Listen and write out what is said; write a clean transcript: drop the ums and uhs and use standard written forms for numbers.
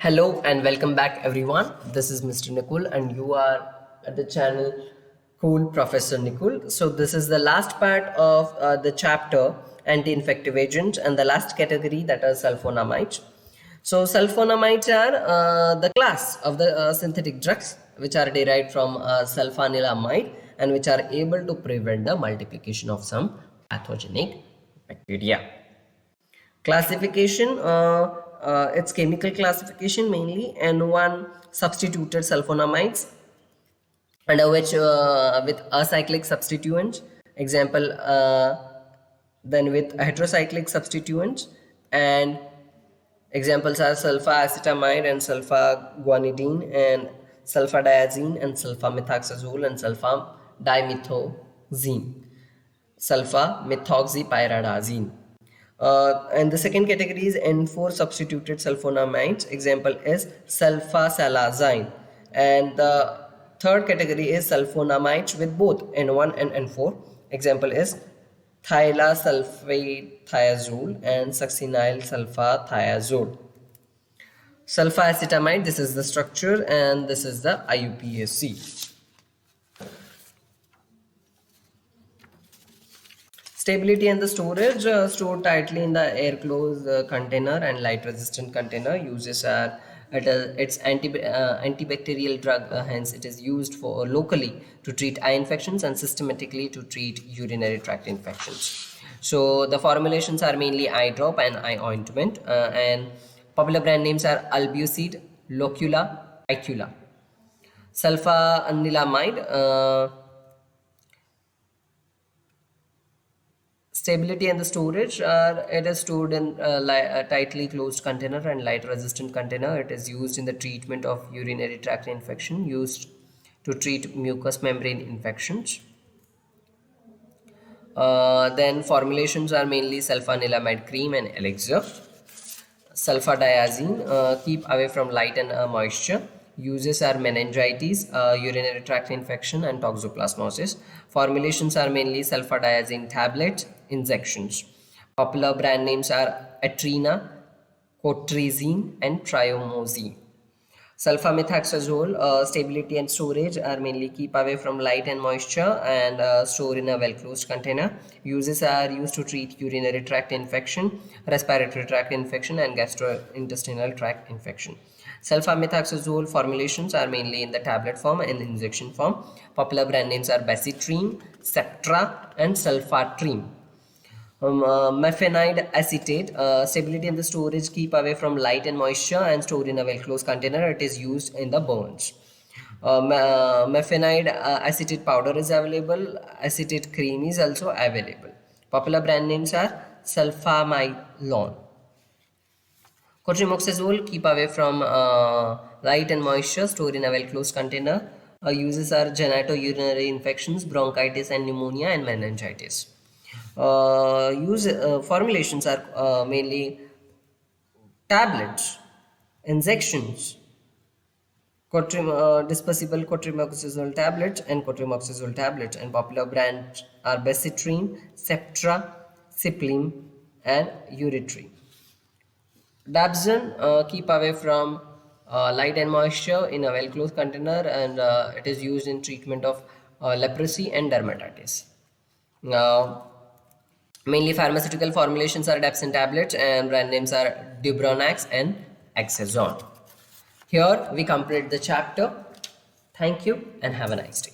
Hello and welcome back everyone. This is Mr. Nikul and you are at the channel Cool Professor Nikul. So this is the last part of the chapter anti-infective agents and the last category, that are sulfonamides. So sulfonamides are the class of the synthetic drugs which are derived from sulfanilamide and which are able to prevent the multiplication of some pathogenic bacteria. Classification, its chemical classification mainly N1 substituted sulfonamides, under which with acyclic substituents, example then with heterocyclic substituents, and examples are sulfacetamide and sulfaguanidine and sulfadiazine and sulfamethoxazole and sulfamethozine, sulfamethoxypyridazine. And the second category is N4 substituted sulfonamides. Example is sulfasalazine. And the third category is sulfonamides with both N1 and N4. Example is thiasulfathiazole and succinyl sulfathiazole. Sulfacetamide, this is the structure and this is the IUPAC. Stability and the storage, stored tightly in the air closed container and light resistant container. Uses are its antibacterial drug, hence it is used for locally to treat eye infections and systematically to treat urinary tract infections. So the formulations are mainly eye drop and eye ointment, and popular brand names are Albucid, Locula, Icula. Sulfanilamide, stability and the storage, it is stored in a tightly closed container and light resistant container. It is used in the treatment of urinary tract infection, used to treat mucous membrane infections. Then formulations are mainly sulfanilamide cream and elixir. Sulfadiazine, keep away from light and moisture. Uses are meningitis, urinary tract infection and toxoplasmosis. Formulations are mainly sulfadiazine tablets, injections. Popular brand names are Atrina, Cotrizine and Triomozine. Sulfamethoxazole, stability and storage are mainly keep away from light and moisture and store in a well closed container. Uses are used to treat urinary tract infection, respiratory tract infection and gastrointestinal tract infection. Sulfamethoxazole formulations are mainly in the tablet form and injection form. Popular brand names are Basitrine, Septra and Sulfatrine. Mefenide acetate, stability and the storage keep away from light and moisture and stored in a well closed container. It is used in the burns. Mefenide acetate powder is available. Acetate cream is also available. Popular brand names are sulfamylon. Cotrimoxazole, keep away from light and moisture, stored in a well closed container. Uses are genitourinary infections, bronchitis and pneumonia and meningitis. Formulations are mainly tablets, injections, dispersible cotrimoxazole tablets and cotrimoxazole tablets, and popular brands are Basitrine, Septra, Ciplim and Uretri. Dapsone, keep away from light and moisture in a well closed container, and it is used in treatment of leprosy and dermatitis. Now, mainly pharmaceutical formulations are Dapsone tablets and brand names are Dubronax and Exazone. Here we complete the chapter. Thank you and have a nice day.